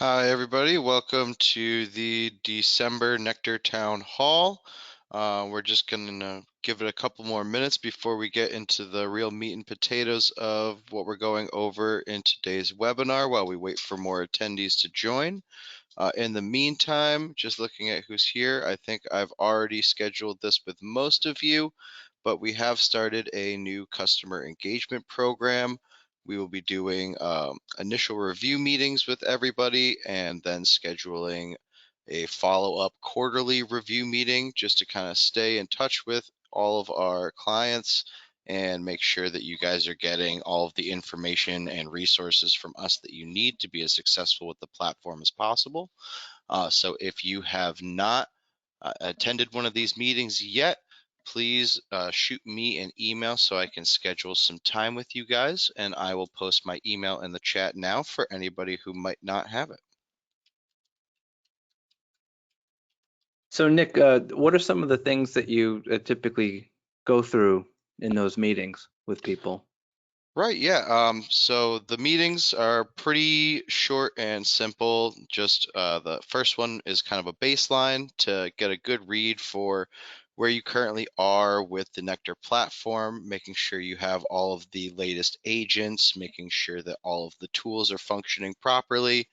Hi, everybody. Welcome to the December NeQter Town Hall. We're just going to give it a couple more minutes before we get into the real meat and potatoes of what we're going over in today's webinar while we wait for more attendees to join. In the meantime, just looking at who's here, I think I've already scheduled this with most of you, but we have started a new customer engagement program. We will be doing initial review meetings with everybody and then scheduling a follow-up quarterly review meeting just to kind of stay in touch with all of our clients and make sure that you guys are getting all of the information and resources from us that you need to be as successful with the platform as possible. So if you have not attended one of these meetings yet, please shoot me an email so I can schedule some time with you guys, and I will post my email in the chat now for anybody who might not have it. So Nick, what are some of the things that you typically go through in those meetings with people? Right, yeah. So the meetings are pretty short and simple. Just the first one is kind of a baseline to get a good read for where you currently are with the NeQter platform, making sure you have all of the latest agents, making sure that all of the tools are functioning properly,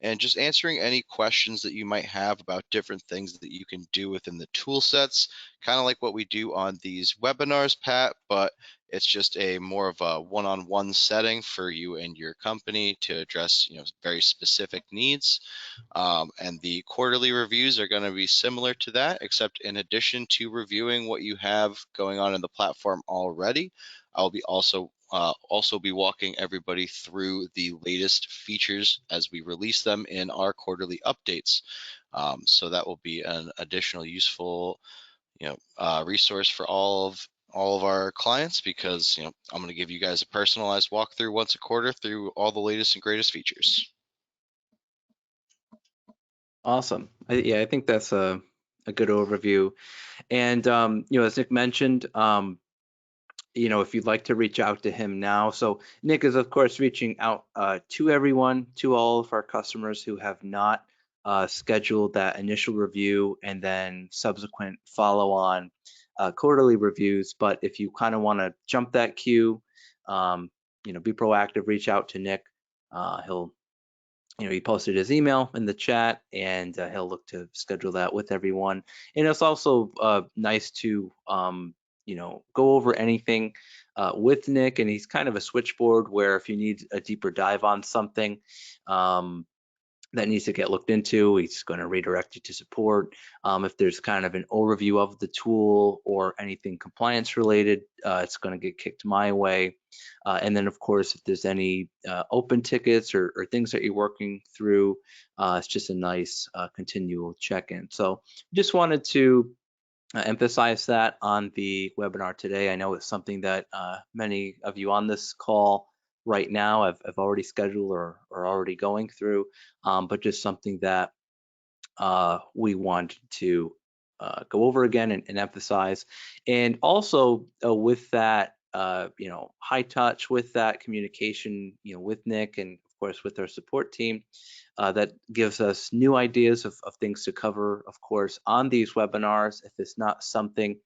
and just answering any questions that you might have about different things that you can do within the tool sets, kind of like what we do on these webinars, Pat, but it's just a more of a one-on-one setting for you and your company to address, very specific needs. And the quarterly reviews are going to be similar to that, except in addition to reviewing what you have going on in the platform already, I'll be also be walking everybody through the latest features as we release them in our quarterly updates. So that will be an additional useful, resource for all of our clients because I'm going to give you guys a personalized walkthrough once a quarter through all the latest and greatest features. Awesome. I think that's a good overview. And as Nick mentioned, if you'd like to reach out to him now. So Nick is of course reaching out to everyone, to all of our customers who have not scheduled that initial review and then subsequent follow-on quarterly reviews. But if you kind of want to jump that queue, be proactive, reach out to Nick. He posted his email in the chat, and he'll look to schedule that with everyone. And it's also nice to go over anything with Nick, and he's kind of a switchboard where if you need a deeper dive on something that needs to get looked into, he's going to redirect you to support. If there's kind of an overview of the tool or anything compliance related, it's going to get kicked my way. And then of course, if there's any open tickets or things that you're working through, it's just a nice continual check-in. So just wanted to emphasize that on the webinar today. I know it's something that many of you on this call right now have already scheduled or are already going through, but just something that we want to go over again and emphasize. And also with that, high touch, with that communication, with Nick and of course with our support team, that gives us new ideas of things to cover, of course, on these webinars. If it's not something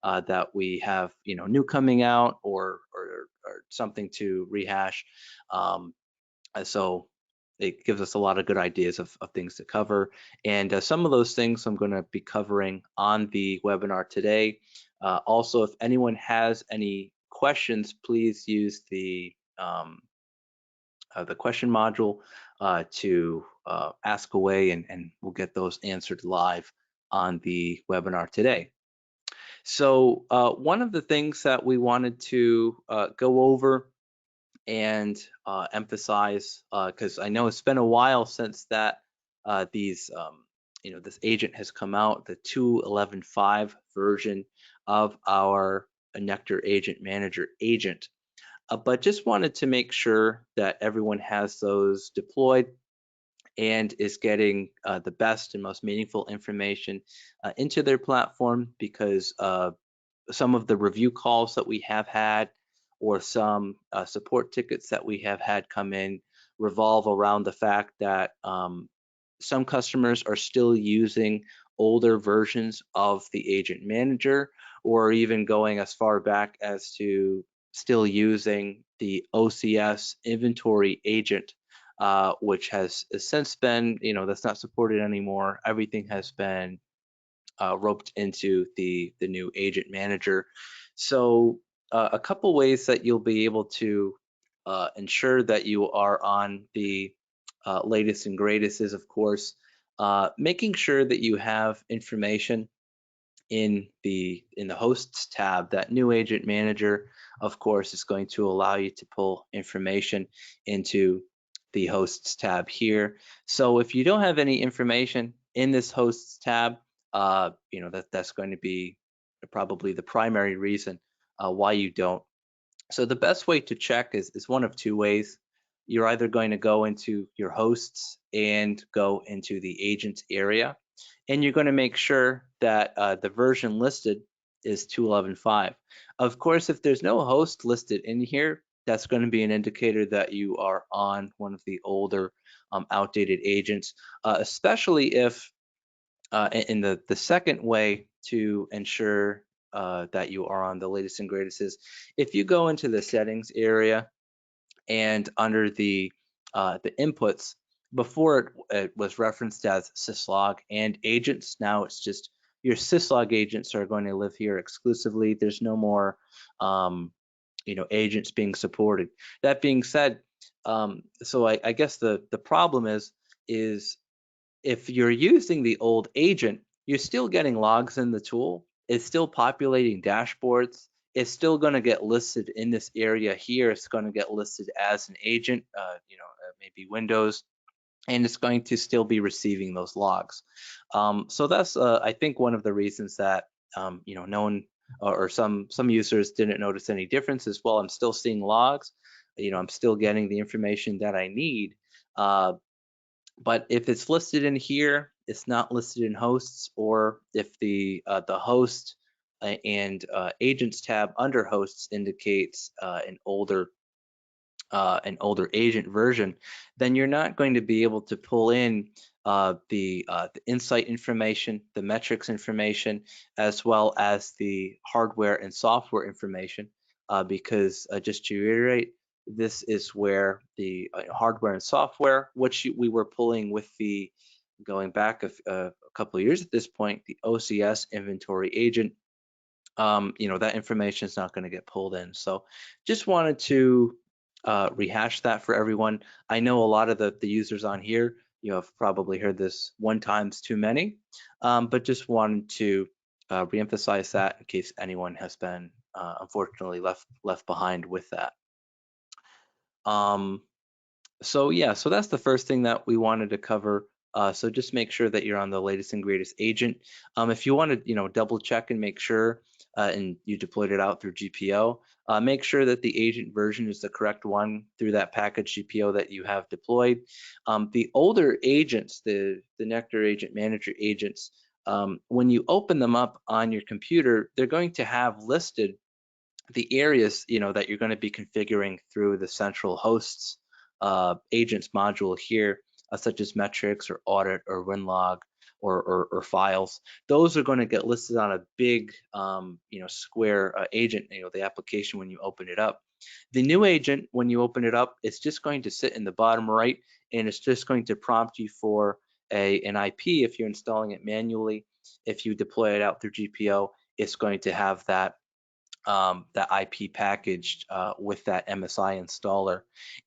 that we have, new coming out or something to rehash. So it gives us a lot of good ideas of things to cover. And some of those things I'm going to be covering on the webinar today. Also, if anyone has any questions, please use the question module to ask away, and we'll get those answered live on the webinar today. So one of the things that we wanted to go over and emphasize, because I know it's been a while since that this agent has come out, the 2.11.5 version of our NeQter Agent Manager agent. But just wanted to make sure that everyone has those deployed and is getting the best and most meaningful information into their platform, because some of the review calls that we have had or some support tickets that we have had come in revolve around the fact that some customers are still using older versions of the agent manager, or even going as far back as to still using the OCS inventory agent, which has since been, that's not supported anymore. Everything has been roped into the new agent manager. So a couple ways that you'll be able to ensure that you are on the latest and greatest is, of course, making sure that you have information in the hosts tab. That new agent manager, of course, is going to allow you to pull information into the hosts tab here. So if you don't have any information in this hosts tab, that's going to be probably the primary reason why you don't. So the best way to check is one of two ways. You're either going to go into your hosts and go into the agents area, and you're going to make sure that the version listed is 2.11.5. Of course, if there's no host listed in here, that's going to be an indicator that you are on one of the older, outdated agents, especially if, and the second way to ensure that you are on the latest and greatest is if you go into the settings area and under the inputs. Before it was referenced as syslog and agents. Now it's just your syslog agents are going to live here exclusively. There's no more agents being supported. That being said, so I guess the problem is if you're using the old agent, you're still getting logs in the tool. It's still populating dashboards. It's still going to get listed in this area here. It's going to get listed as an agent, maybe Windows, and it's going to still be receiving those logs. So that's, I think, one of the reasons that no one or some users didn't notice any difference as well. I'm still seeing logs. I'm still getting the information that I need. But if it's listed in here, it's not listed in hosts, or if the host and agents tab under hosts indicates an older agent version, then you're not going to be able to pull in the insight information, the metrics information, as well as the hardware and software information, because just to reiterate, this is where the hardware and software, which we were pulling with the going back a couple of years at this point, the OCS inventory agent. That information is not going to get pulled in. So just wanted to rehash that for everyone. I know a lot of the users on here, you have probably heard this one times too many, but just wanted to reemphasize that in case anyone has been unfortunately left behind with that. So yeah, so that's the first thing that we wanted to cover. So just make sure that you're on the latest and greatest agent. If you want to, double check and make sure, and you deployed it out through GPO, make sure that the agent version is the correct one through that package GPO that you have deployed. The older agents, the NeQter Agent Manager agents, when you open them up on your computer, they're going to have listed the areas that you're going to be configuring through the central hosts agents module here, such as metrics or audit or winlog or files. Those are going to get listed on a big square agent, the application when you open it up. The new agent, when you open it up, it's just going to sit in the bottom right, and it's just going to prompt you for an IP if you're installing it manually. If you deploy it out through GPO, it's going to have that IP packaged with that MSI installer.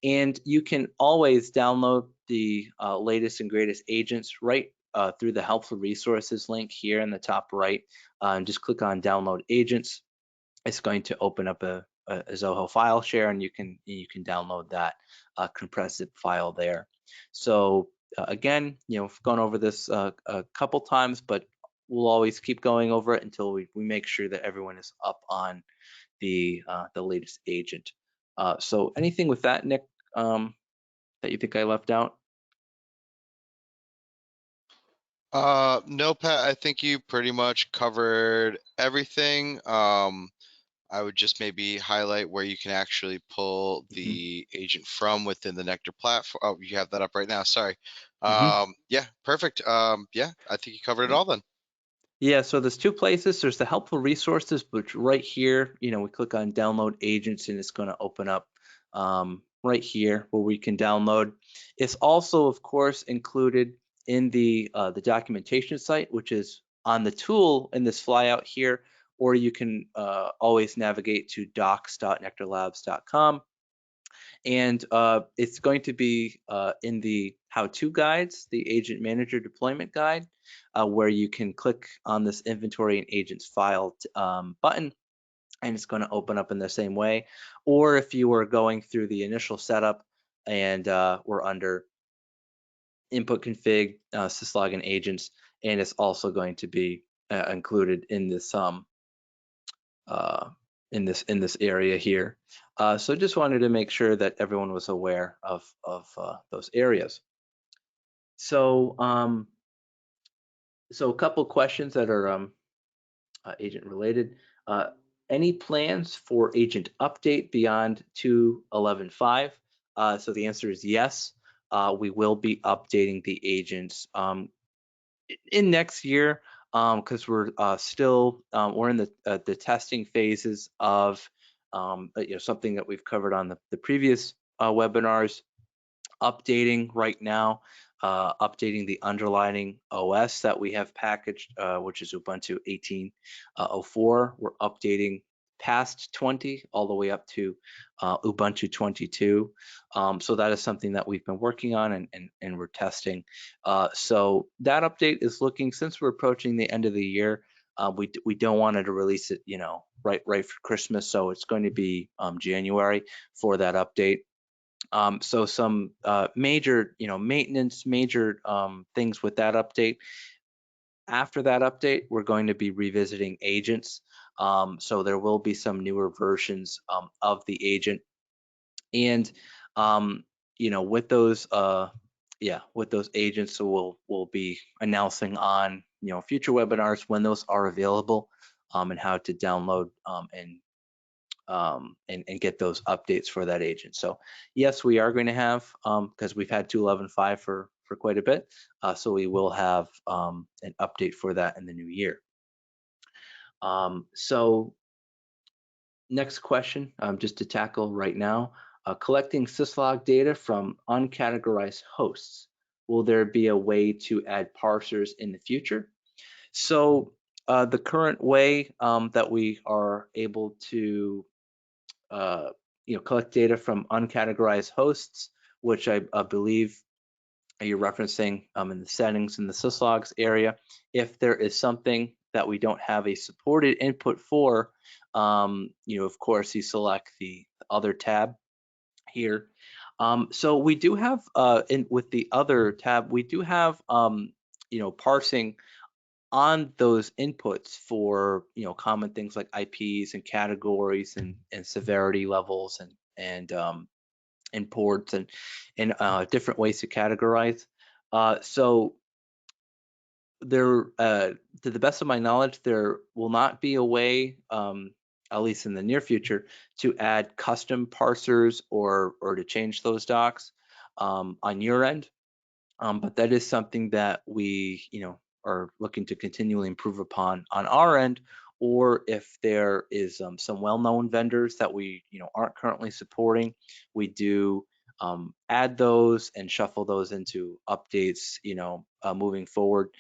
And you can always download the latest and greatest agents right through the helpful resources link here in the top right. And just click on download agents. It's going to open up a Zoho file share, and you can download that compressed zip file there. So again, we've gone over this a couple times, but we'll always keep going over it until we make sure that everyone is up on the latest agent. So anything with that, Nick, that you think I left out? No, Pat, I think you pretty much covered everything. I would just maybe highlight where you can actually pull Mhm. the agent from within the NeQter platform. Oh, you have that up right now. Sorry. Hmm. Yeah, perfect. Yeah, I think you covered it Yeah. all then. Yeah, so there's two places. There's the helpful resources, which right here, we click on download agents and it's going to open up right here where we can download. It's also, of course, included in the documentation site, which is on the tool in this flyout here, or you can always navigate to docs.nectarlabs.com. And it's going to be in the how-to guides, the agent manager deployment guide, where you can click on this inventory and agents file button, and it's going to open up in the same way. Or if you were going through the initial setup and we're under input config, syslog and agents, and it's also going to be included in this uh, in this area here. So just wanted to make sure that everyone was aware of those areas. So so a couple questions that are agent related. Uh, any plans for agent update beyond 2.11.5? So the answer is yes. We will be updating the agents in next year, because we're in the testing phases of something that we've covered on the previous webinars, updating right now, updating the underlying OS that we have packaged, which is Ubuntu 18.04. We're updating past 20 all the way up to Ubuntu 22. So that is something that we've been working on and we're testing. So that update is looking, since we're approaching the end of the year, we don't want to release it, right for Christmas. So it's going to be January for that update. So some major, maintenance, major things with that update. After that update, we're going to be revisiting agents. So there will be some newer versions of the agent, and with those, with those agents, so we'll be announcing on future webinars when those are available, and how to download and get those updates for that agent. So yes, we are going to have, because we've had 2.11.5 for quite a bit, so we will have an update for that in the new year. So next question, just to tackle right now, collecting syslog data from uncategorized hosts. Will there be a way to add parsers in the future? So the current way that we are able to collect data from uncategorized hosts, which I believe you're referencing in the settings in the syslogs area. If there is something that we don't have a supported input for, of course, you select the other tab here. So we do have, with the other tab, we do have, parsing on those inputs for common things like IPs and categories and severity levels and ports and different ways to categorize. So there, to the best of my knowledge, there will not be a way, at least in the near future, to add custom parsers or to change those docs on your end. But that is something that we, are looking to continually improve upon on our end, or if there is some well-known vendors that we, aren't currently supporting, we do add those and shuffle those into updates, moving forward.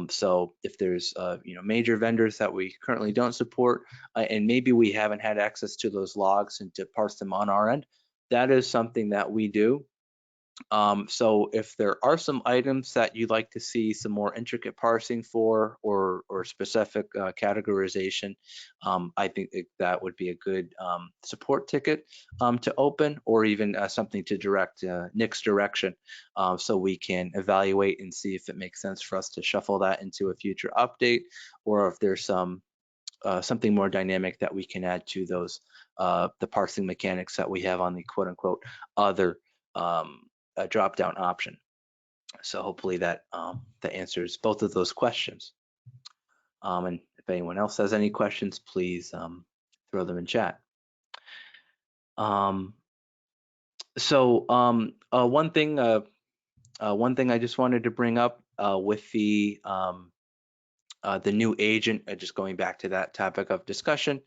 So if there's, major vendors that we currently don't support, and maybe we haven't had access to those logs and to parse them on our end, that is something that we do. So if there are some items that you'd like to see some more intricate parsing for, or specific categorization, I think that would be a good support ticket to open, or even something to direct Nick's direction, so we can evaluate and see if it makes sense for us to shuffle that into a future update, or if there's something more dynamic that we can add to those the parsing mechanics that we have on the quote unquote other drop down option. So hopefully that answers both of those questions. And if anyone else has any questions, please throw them in chat. Um, So one thing I just wanted to bring up with the new agent, just going back to that topic of discussion,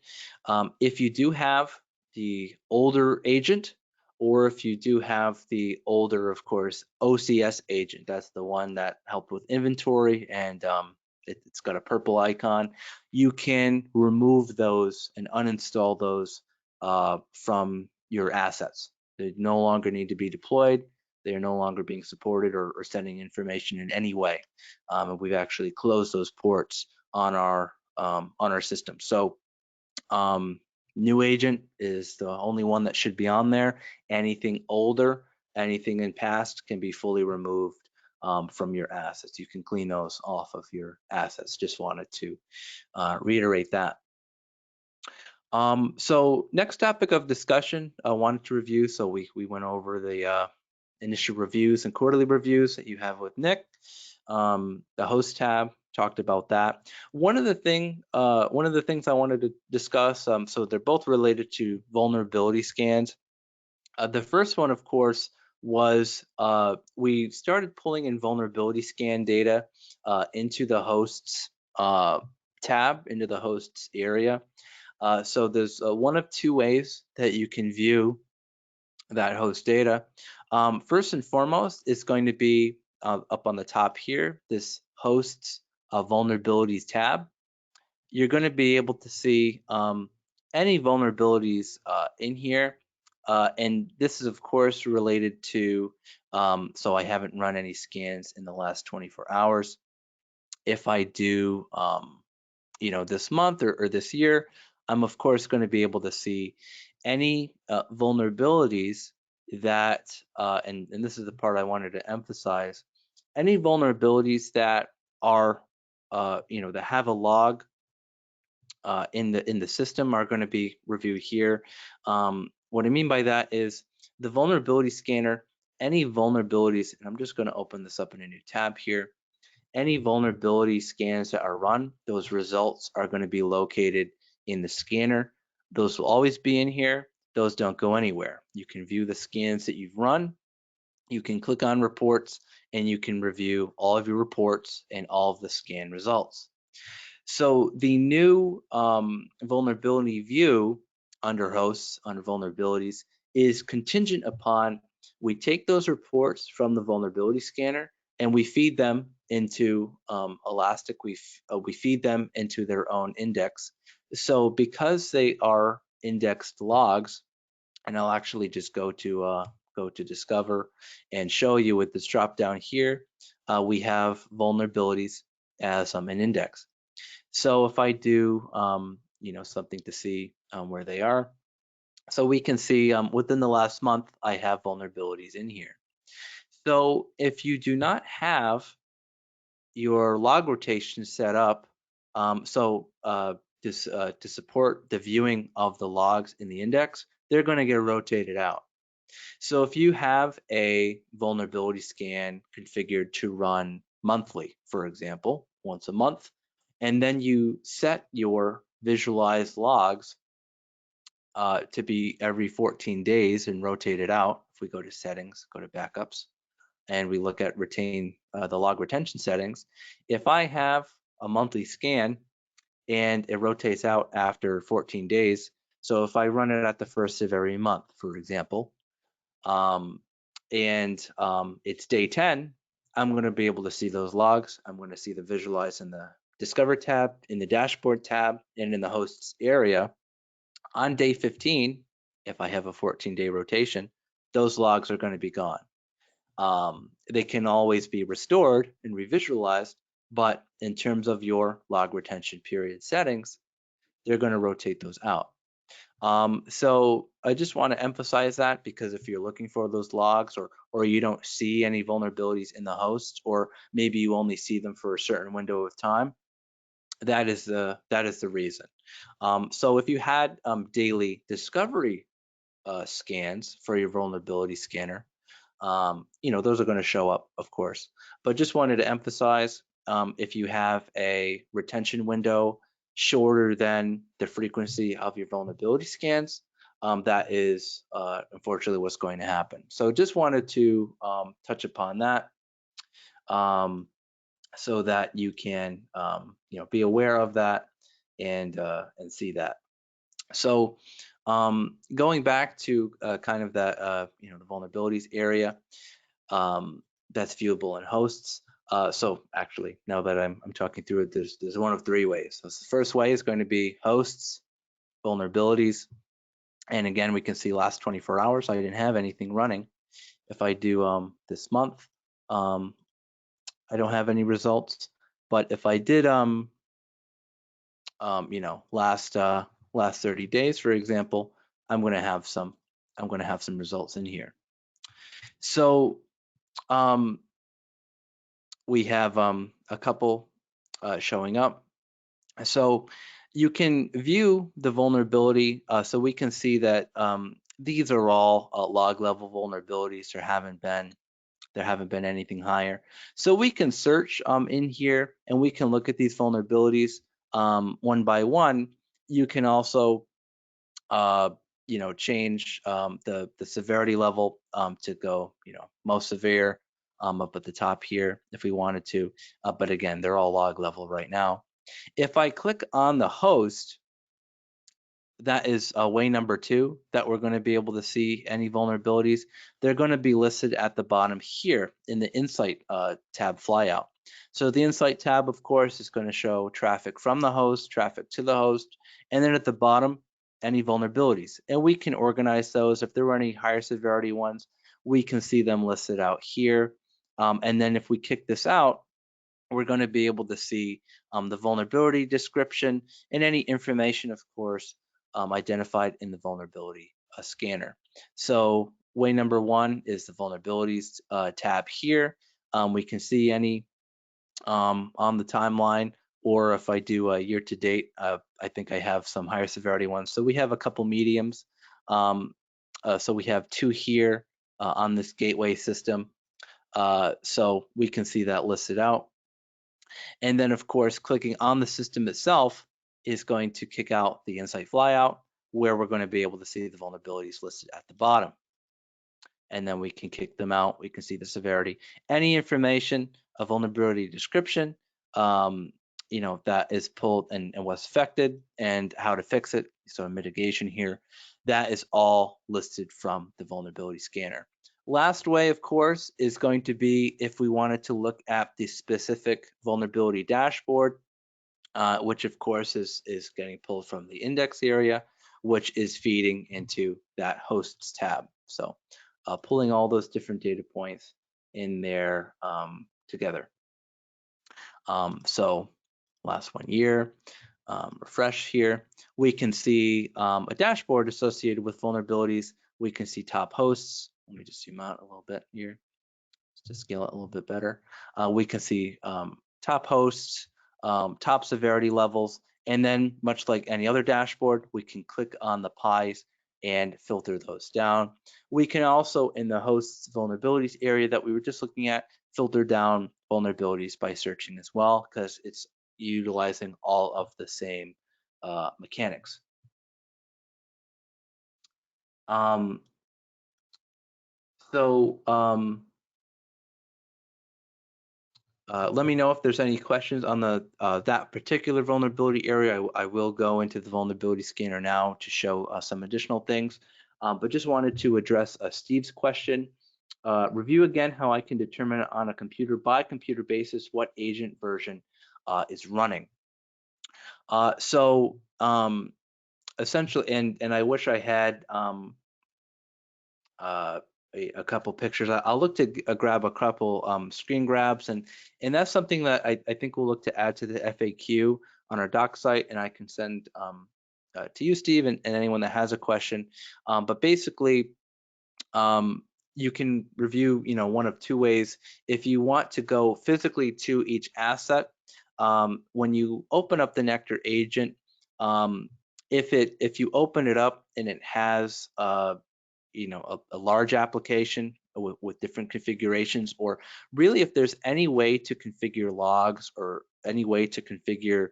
if you do have the older agent, or if you do have the older, of course, OCS agent, that's the one that helped with inventory and it's got a purple icon, you can remove those and uninstall those from your assets. They no longer need to be deployed. They are no longer being supported or sending information in any way. And we've actually closed those ports on our system. So new agent is the only one that should be on there. Anything older, anything in past can be fully removed from your assets. You can clean those off of your assets. Just wanted to reiterate that. So next topic of discussion I wanted to review. So we went over the initial reviews and quarterly reviews that you have with Nick. The host tab talked about that. One of the things I wanted to discuss. So they're both related to vulnerability scans. The first one, of course, was we started pulling in vulnerability scan data into the hosts tab, into the hosts area. So there's one of two ways that you can view that host data. First and foremost, it's going to be up on the top here, this hosts vulnerabilities tab. You're going to be able to see any vulnerabilities in here. And this is, of course, related to, so I haven't run any scans in the last 24 hours. If I do, this month or this year, I'm of course going to be able to see any vulnerabilities that, and this is the part I wanted to emphasize, any vulnerabilities that are, that have a log in the system are going to be reviewed here. What I mean by that is the vulnerability scanner, any vulnerabilities, and I'm just going to open this up in a new tab here. Any vulnerability scans that are run, those results are going to be located in the scanner. Those will always be in here. Those don't go anywhere. You can view the scans that you've run. You can click on reports and you can review all of your reports and all of the scan results. So the new vulnerability view under hosts, under vulnerabilities, is contingent upon we take those reports from the vulnerability scanner and we feed them into Elastic. We feed them into their own index. So because they are indexed logs, and I'll actually just go to Discover and show you with this drop down here, we have vulnerabilities as an index. So if I do, something to see where they are, so we can see within the last month, I have vulnerabilities in here. So if you do not have your log rotation set up, to support the viewing of the logs in the index, they're going to get rotated out. So if you have a vulnerability scan configured to run monthly, for example, once a month, and then you set your visualized logs to be every 14 days and rotate it out. If we go to settings, go to backups, and we look at the log retention settings, if I have a monthly scan and it rotates out after 14 days, so if I run it at the first of every month, for example, um, and it's day 10, I'm going to be able to see those logs. I'm going to see the visualize in the Discover tab, in the Dashboard tab, and in the Hosts area. On day 15, if I have a 14-day rotation, those logs are going to be gone. They can always be restored and revisualized, but in terms of your log retention period settings, they're going to rotate those out. So I just want to emphasize that because if you're looking for those logs or you don't see any vulnerabilities in the host, or maybe you only see them for a certain window of time, that is the reason. So if you had daily discovery scans for your vulnerability scanner, those are going to show up, of course. But just wanted to emphasize, if you have a retention window shorter than the frequency of your vulnerability scans, that is unfortunately what's going to happen. So just wanted to touch upon that, um, so that you can be aware of that and see that. So going back to kind of that the vulnerabilities area, um, that's viewable in hosts. So actually, now that I'm talking through it, there's one of three ways. So the first way is going to be hosts, vulnerabilities, and again, we can see last 24 hours, I didn't have anything running. If I do this month, um, I don't have any results. But if I did, last 30 days, for example, I'm going to have some, I'm going to have some results in here. So um, we have a couple showing up. So you can view the vulnerability. So we can see that these are all log level vulnerabilities. There haven't been anything higher. So we can search in here and we can look at these vulnerabilities one by one. You can also uh, change the severity level to go, most severe up at the top here if we wanted to. But again, they're all log level right now. If I click on the host, that is way number 2 that we're going to be able to see any vulnerabilities. They're going to be listed at the bottom here in the Insight tab flyout. So the Insight tab, of course, is going to show traffic from the host, traffic to the host, and then at the bottom, any vulnerabilities. And we can organize those. If there were any higher severity ones, we can see them listed out here. And then if we kick this out, we're going to be able to see the vulnerability description and any information, of course, identified in the vulnerability scanner. So way number 1 is the vulnerabilities tab here. We can see any on the timeline, or if I do a year to date, I think I have some higher severity ones. So we have a couple mediums. So we have 2 here on this gateway system. So we can see that listed out. And then, of course, clicking on the system itself is going to kick out the Insight flyout, where we're going to be able to see the vulnerabilities listed at the bottom. And then we can kick them out. We can see the severity, any information, a vulnerability description, that is pulled and was affected, and how to fix it. So a mitigation here, that is all listed from the vulnerability scanner. Last way, of course, is going to be if we wanted to look at the specific vulnerability dashboard, which of course is getting pulled from the index area, which is feeding into that hosts tab. So pulling all those different data points in there together. So last 1 year, refresh here, we can see a dashboard associated with vulnerabilities. We can see top hosts. Let me just zoom out a little bit here to scale it a little bit better. We can see top hosts, top severity levels, and then much like any other dashboard, we can click on the pies and filter those down. We can also, in the hosts vulnerabilities area that we were just looking at, filter down vulnerabilities by searching as well, because it's utilizing all of the same mechanics. Um, so let me know if there's any questions on the that particular vulnerability area. I will go into the vulnerability scanner now to show some additional things, but just wanted to address Steve's question. Review again how I can determine on a computer by computer basis what agent version is running. So essentially, and I wish I had uh, a couple pictures. I'll look to grab a couple screen grabs, and that's something that I think we'll look to add to the FAQ on our doc site, and I can send to you, Steve, and anyone that has a question. But basically, you can review, one of 2 ways. If you want to go physically to each asset, when you open up the NeQter agent, if you open it up and it has a large application with different configurations, or really if there's any way to configure logs or any way to configure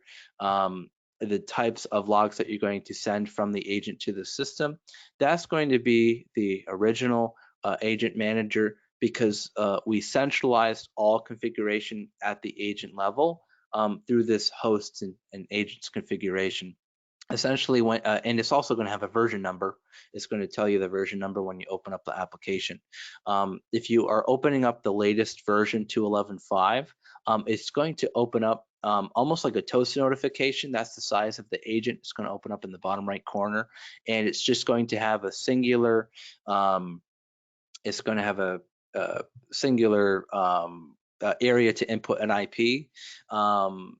the types of logs that you're going to send from the agent to the system, that's going to be the original agent manager, because we centralized all configuration at the agent level through this hosts and agents configuration. Essentially, and it's also going to have a version number. It's going to tell you the version number when you open up the application. If you are opening up the latest version 2.11.5, it's going to open up almost like a toast notification. That's the size of the agent. It's going to open up in the bottom right corner, and it's just going to have a singular um, it's going to have a singular area to input an IP, um,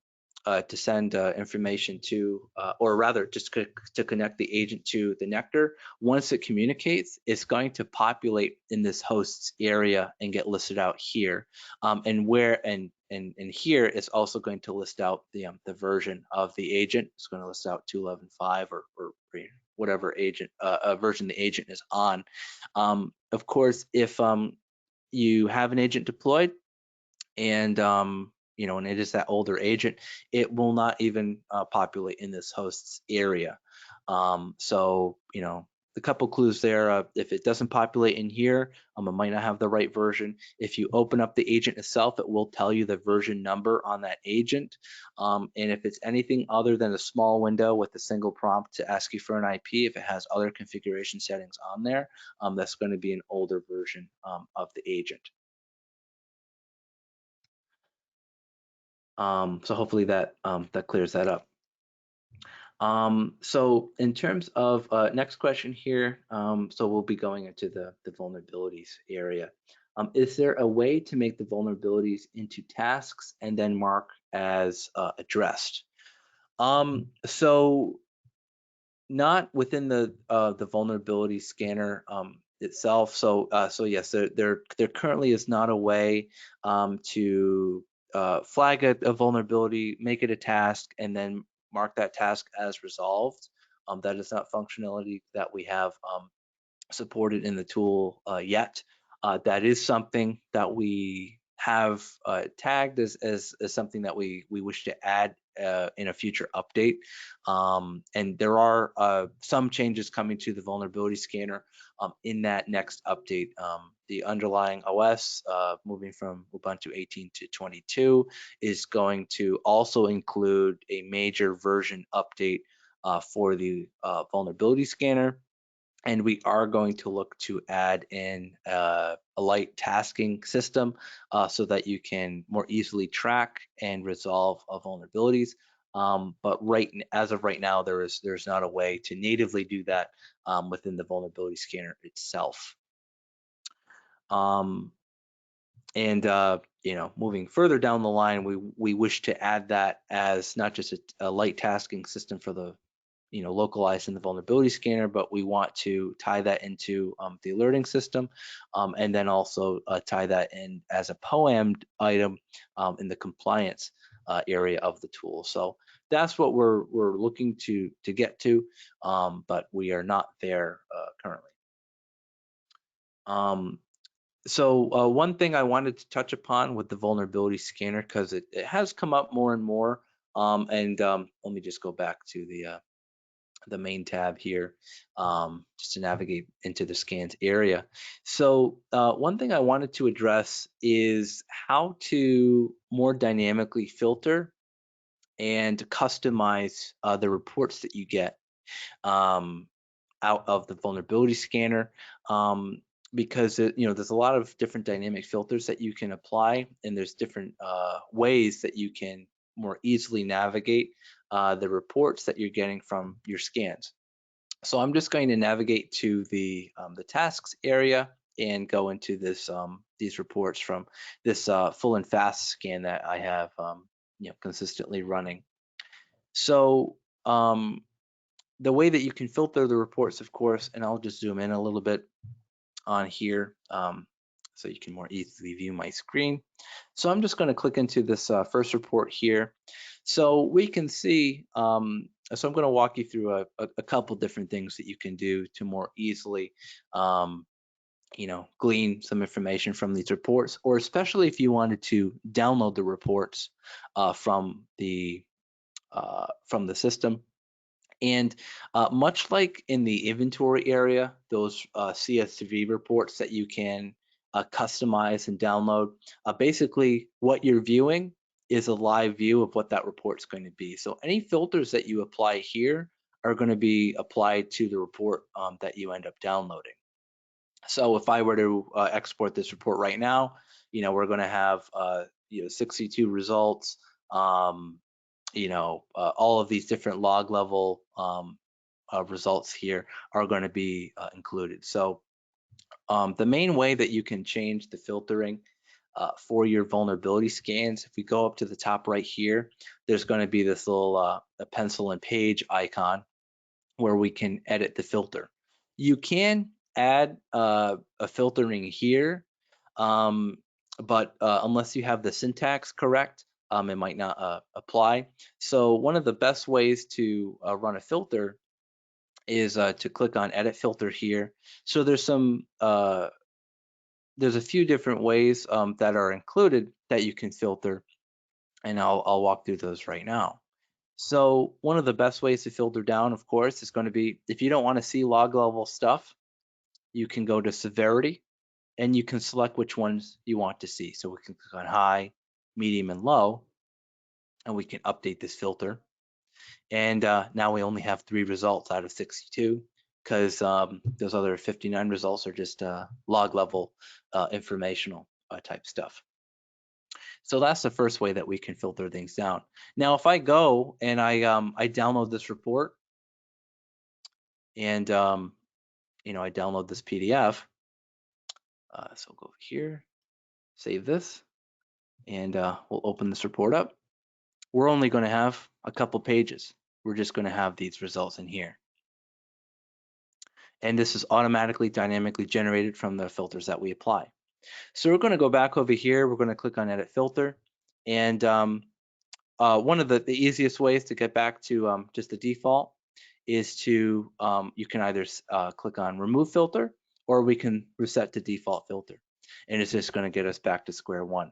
to send information to, or rather just to connect the agent to the NeQter. Once it communicates, it's going to populate in this hosts area and get listed out here. And here it's also going to list out the version of the agent. It's going to list out 2.11.5 or whatever agent version the agent is on. Of course, if you have an agent deployed and and it is that older agent, it will not even populate in this hosts area. So the couple clues there, if it doesn't populate in here, it might not have the right version. If you open up the agent itself, it will tell you the version number on that agent. And if it's anything other than a small window with a single prompt to ask you for an IP, if it has other configuration settings on there, that's going to be an older version of the agent. So hopefully that clears that up. So in terms of next question here, so we'll be going into the vulnerabilities area. Is there a way to make the vulnerabilities into tasks and then mark as addressed? So not within the vulnerability scanner itself. So yes, there currently is not a way to flag a vulnerability, make it a task, and then mark that task as resolved. That is not functionality that we have supported in the tool yet. That is something that we have tagged as something that we wish to add in a future update. And there are some changes coming to the vulnerability scanner in that next update. The underlying OS, moving from Ubuntu 18 to 22, is going to also include a major version update for the vulnerability scanner. And we are going to look to add in a light tasking system so that you can more easily track and resolve vulnerabilities. But as of right now, there's not a way to natively do that within the vulnerability scanner itself. And moving further down the line, we wish to add that as not just a light tasking system for the localized in the vulnerability scanner, but we want to tie that into the alerting system, and then also tie that in as a POAM item in the compliance area of the tool. So that's what we're looking to get to, but we are not there currently. So one thing I wanted to touch upon with the vulnerability scanner, because it has come up more and more, and let me just go back to the main tab here, just to navigate into the scans area. So one thing I wanted to address is how to more dynamically filter and customize the reports that you get out of the vulnerability scanner, because there's a lot of different dynamic filters that you can apply, and there's different ways that you can more easily navigate the reports that you're getting from your scans. So I'm just going to navigate to the tasks area and go into these reports from this full and fast scan that I have consistently running. So the way that you can filter the reports, of course, and I'll just zoom in a little bit on here so you can more easily view my screen. So I'm just going to click into this first report here. So we can see, so I'm going to walk you through a couple different things that you can do to more easily glean some information from these reports, or especially if you wanted to download the reports from the from the system. And much like in the inventory area, those CSV reports that you can customize and download, basically what you're viewing is a live view of what that report's going to be. So any filters that you apply here are going to be applied to the report that you end up downloading. So if I were to export this report right now, we're going to have 62 results. All of these different log level results here are going to be included. So the main way that you can change the filtering for your vulnerability scans, if we go up to the top right here, there's going to be this little a pencil and page icon where we can edit the filter. You can add a filtering here, um, but unless you have the syntax correct, it might not apply. So one of the best ways to run a filter is to click on edit filter here. So there's a few different ways that are included that you can filter, and I'll walk through those right now. So one of the best ways to filter down, of course, is going to be if you don't want to see log level stuff, you can go to severity and you can select which ones you want to see. So we can click on high, medium, and low, and we can update this filter. And now we only have 3 results out of 62 because those other 59 results are just log level informational type stuff. So that's the first way that we can filter things down. Now, if I go and I download this report and I download this PDF, so I'll go over here, save this, and we'll open this report up. We're only going to have a couple pages. We're just going to have these results in here. And this is automatically dynamically generated from the filters that we apply. So we're going to go back over here. We're going to click on edit filter. And one of the easiest ways to get back to just the default is to, you can either click on remove filter, or we can reset to default filter. And it's just going to get us back to square one.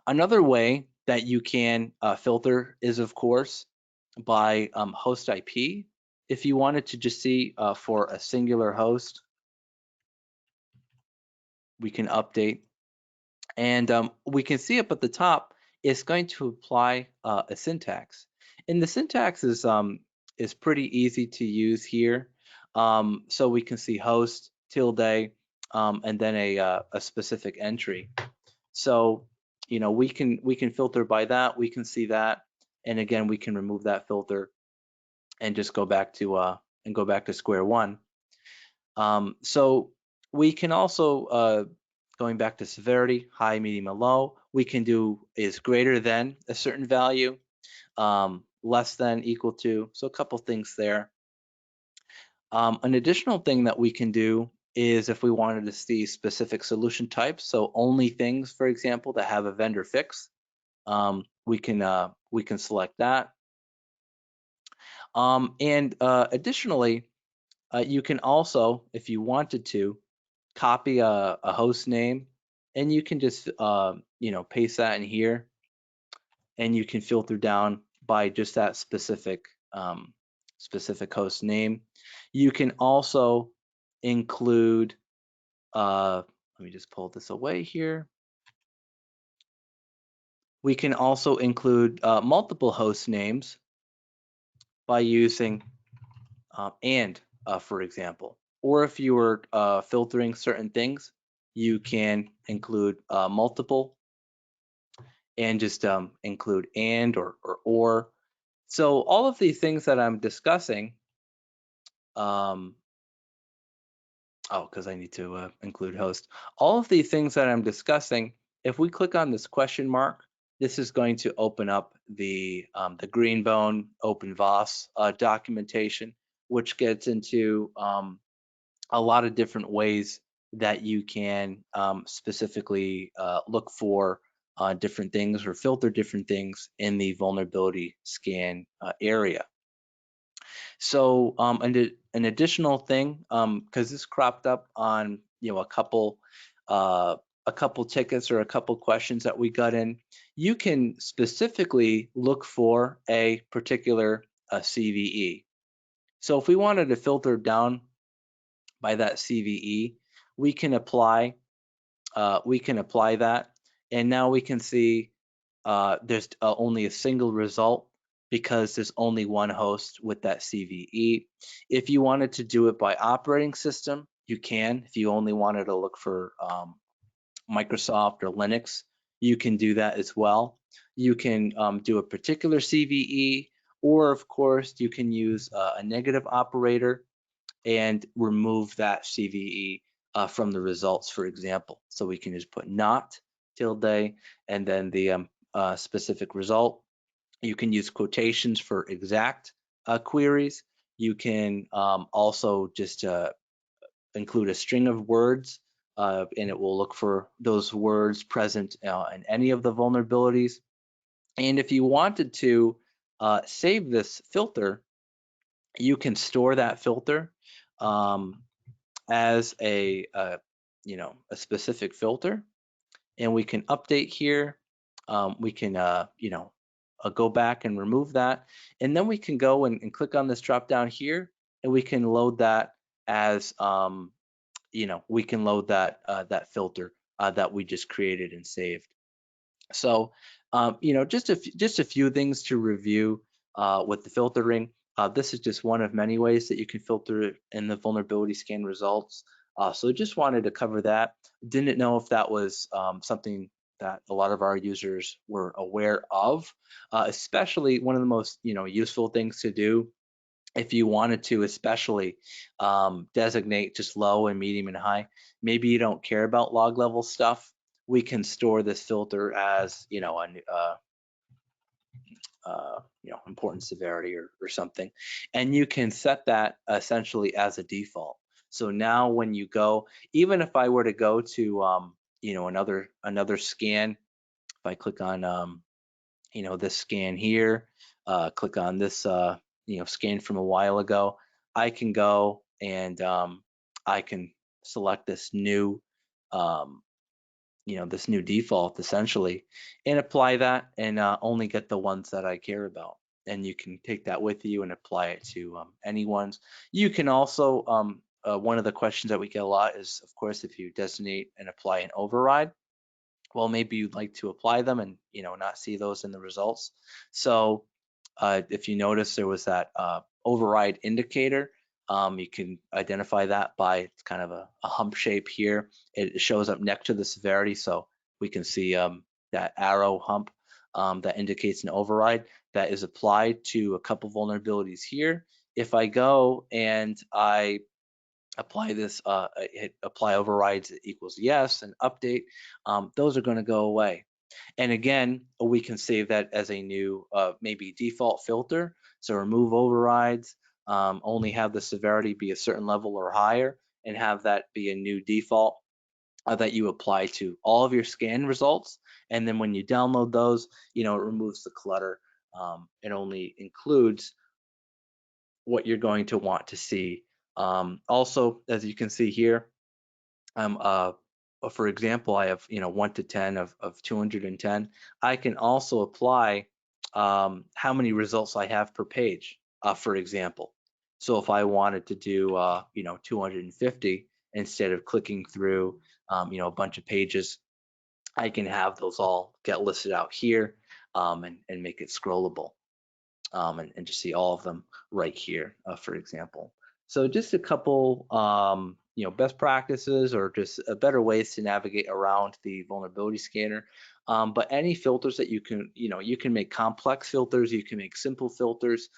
Another way that you can filter is, of course, by host IP. If you wanted to just see for a singular host, we can update. And we can see up at the top, it's going to apply a syntax. And the syntax is pretty easy to use here. So we can see host, tilde, and then a specific entry. So, we can filter by that. We can see that, and again, we can remove that filter and just go back to square one. So we can also going back to severity, high, medium, and low. We can do is greater than a certain value, less than, equal to. So a couple things there. An additional thing that we can do is if we wanted to see specific solution types, so only things, for example, that have a vendor fix, we can select that. And additionally, you can also, if you wanted to, copy a host name, and you can just paste that in here, and you can filter down by just that specific host name. You can also include, let me just pull this away here. We can also include multiple host names by using and, for example. Or if you were filtering certain things, you can include multiple and just include and or. So all of these things that I'm discussing, because I need to include host. All of these things that I'm discussing, if we click on this question mark, this is going to open up the Greenbone OpenVOS documentation, which gets into a lot of different ways that you can specifically look for different things or filter different things in the vulnerability scan area. So an additional thing, because this cropped up on a a couple tickets or a couple questions that we got in, you can specifically look for a particular CVE. So if we wanted to filter down by that CVE, we can apply that, and now we can see there's only a single result because there's only one host with that CVE. If you wanted to do it by operating system, you can. If you only wanted to look for Microsoft or Linux, you can do that as well. You can do a particular CVE, or of course, you can use a negative operator and remove that CVE from the results, for example. So we can just put not tilde and then the specific result. You can use quotations for exact queries. You can also just include a string of words, and it will look for those words present in any of the vulnerabilities. And if you wanted to save this filter, you can store that filter um, as a specific filter, and we can update here. We can go back and remove that, and then we can go and click on this drop down here, and we can load that as we can load that filter that we just created and saved. So, just a few things to review with the filtering. This is just one of many ways that you can filter in the vulnerability scan results. So just wanted to cover that. Didn't know if that was something that a lot of our users were aware of, especially one of the most useful things to do if you wanted to, especially designate just low and medium and high. Maybe you don't care about log level stuff. We can store this filter as important severity or something, and you can set that essentially as a default. So now when you go, even if I were to go to another scan, if I click on this scan here, click on this scan from a while ago, I can go and I can select um, this new default essentially, and apply that, and only get the ones that I care about. And you can take that with you and apply it to any ones. You can also, one of the questions that we get a lot is, of course, if you designate and apply an override, well, maybe you'd like to apply them and not see those in the results. So if you notice, there was that override indicator. You can identify that by kind of a hump shape here. It shows up next to the severity, so we can see that arrow hump that indicates an override that is applied to a couple vulnerabilities here. If I go and I apply this, hit apply overrides equals yes, and update, those are going to go away. And again, we can save that as a new maybe default filter. So remove overrides, only have the severity be a certain level or higher, and have that be a new default that you apply to all of your scan results. And then when you download those, it removes the clutter. It only includes what you're going to want to see. Also, as you can see here, for example, I have 1 to 10 of 210. I can also apply how many results I have per page, for example. So if I wanted to do 250 instead of clicking through a bunch of pages, I can have those all get listed out here, and make it scrollable, and just see all of them right here, for example. So just a couple, best practices or just better ways to navigate around the vulnerability scanner. But any filters that you can make complex filters, you can make simple filters,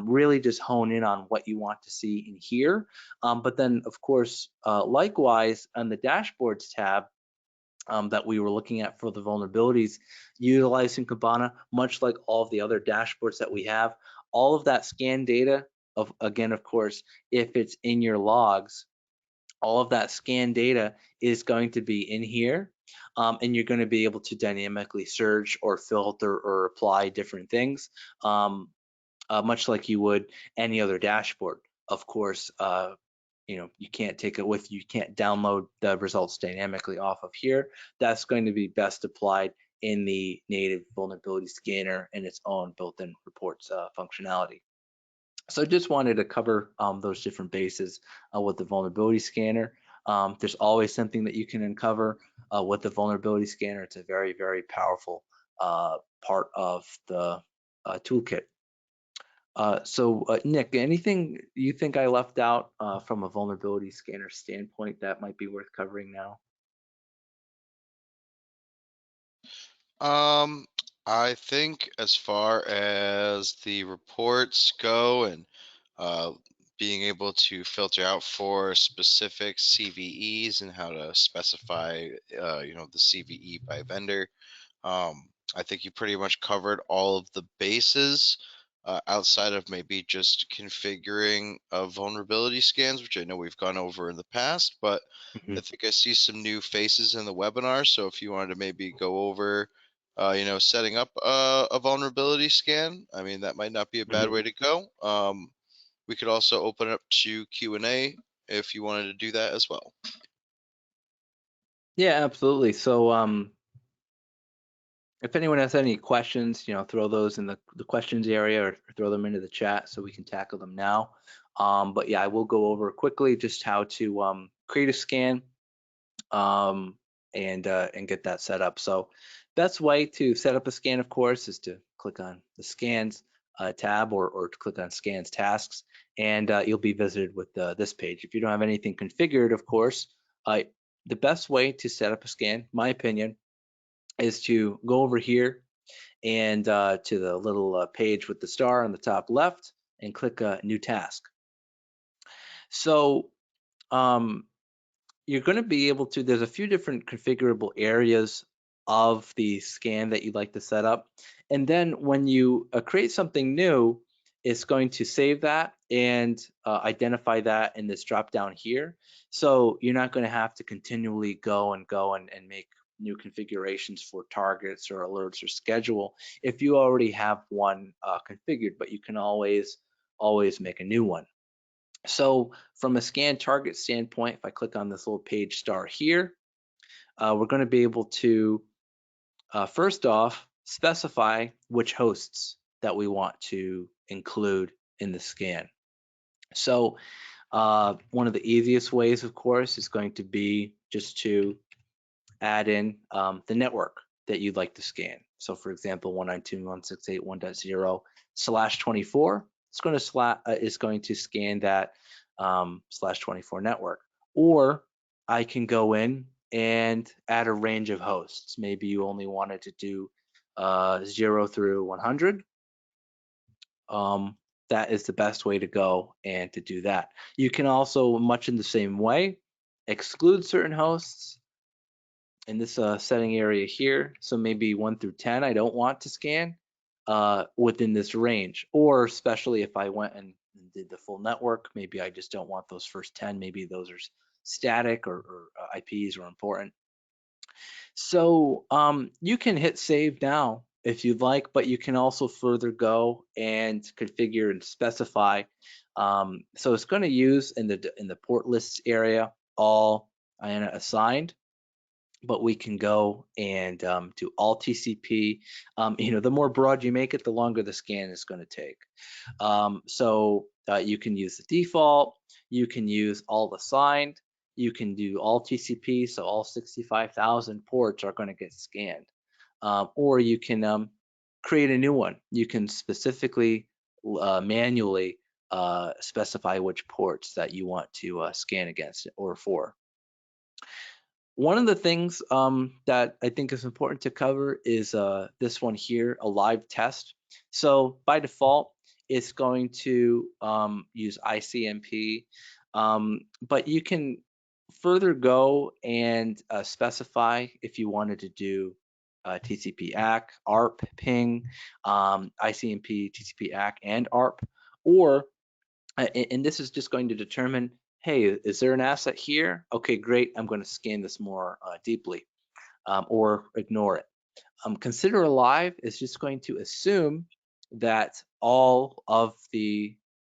really just hone in on what you want to see in here. But then, of course, likewise, on the dashboards tab, that we were looking at for the vulnerabilities, utilizing Kibana, much like all of the other dashboards that we have, all of that scan data, of course, if it's in your logs, all of that scan data is going to be in here, and you're going to be able to dynamically search or filter or apply different things, much like you would any other dashboard. Of course, you can't take it with you, you can't download the results dynamically off of here. That's going to be best applied in the native vulnerability scanner and its own built-in reports functionality. So just wanted to cover those different bases with the vulnerability scanner. There's always something that you can uncover with the vulnerability scanner. It's a very, very powerful part of the toolkit. So Nick, anything you think I left out from a vulnerability scanner standpoint that might be worth covering now? Um, I think as far as the reports go and uh, being able to filter out for specific CVEs and how to specify, the CVE by vendor, I think you pretty much covered all of the bases outside of maybe just configuring vulnerability scans, which I know we've gone over in the past, but I Mhm. think I see some new faces in the webinar. So if you wanted to maybe go over, setting up a vulnerability scan, I mean, that might not be a bad Mhm. way to go. We could also open it up to Q&A if you wanted to do that as well. Yeah, absolutely. So if anyone has any questions, throw those in the questions area or throw them into the chat so we can tackle them now. But yeah, I will go over quickly just how to create a scan um, and get that set up. So best way to set up a scan, of course, is to click on the scans tab or to click on scans tasks, and you'll be visited with this page. If you don't have anything configured, of course, the best way to set up a scan, my opinion, is to go over here and to the little page with the star on the top left and click new task. So um, you're going to be able to, there's a few different configurable areas of the scan that you'd like to set up. And then when you create something new, it's going to save that and identify that in this drop down here. So you're not going to have to continually go and make new configurations for targets or alerts or schedule if you already have one configured, but you can always make a new one. So from a scan target standpoint, if I click on this little page star here, we're going to be able to first off specify which hosts that we want to include in the scan. So one of the easiest ways, of course, is going to be just to add in the network that you'd like to scan. So for example, 192.168.1.0/24 is going to scan that /24 network. Or I can go in and add a range of hosts. Maybe you only wanted to do 0 through 100. Um, that is the best way to go and to do that. You can also, much in the same way, exclude certain hosts in this setting area here. So maybe 1 through 10 I don't want to scan within this range. Or especially if I went and did the full network, maybe I just don't want those first 10. Maybe those are static or IPs are important. So you can hit save now if you'd like, but you can also further go and configure and specify. So it's going to use in the port lists area all IANA assigned, but we can go and do all TCP. The more broad you make it, the longer the scan is going to take. So you can use the default, you can use all assigned, you can do all TCP, so all 65,000 ports are going to get scanned. Or you can create a new one. You can specifically manually specify which ports that you want to scan against or for. One of the things that I think is important to cover is this one here, a live test. So by default, it's going to use ICMP, but you can further go and specify if you wanted to do TCP ACK, ARP, ping, ICMP, TCP ACK, and ARP, or and this is just going to determine, hey, is there an asset here? Okay, great, I'm going to scan this more deeply, or ignore it. Consider alive is just going to assume that all of the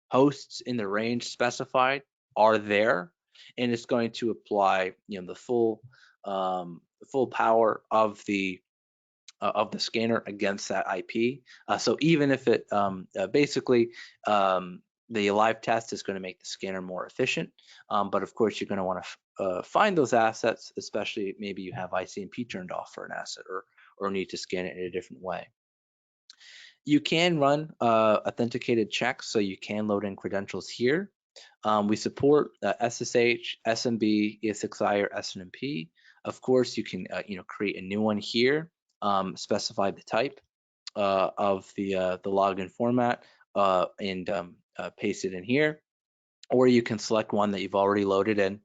hosts in the range specified are there, and it's going to apply, the full power of the scanner against that IP. So even if it basically the live test is going to make the scanner more efficient, but of course you're going to want to find those assets, especially maybe you have ICMP turned off for an asset, or need to scan it in a different way. You can run authenticated checks, so you can load in credentials here. We support SSH, SMB, ESXi, or SNMP. Of course, you can create a new one here, specify the type of the login format, and paste it in here, or you can select one that you've already loaded in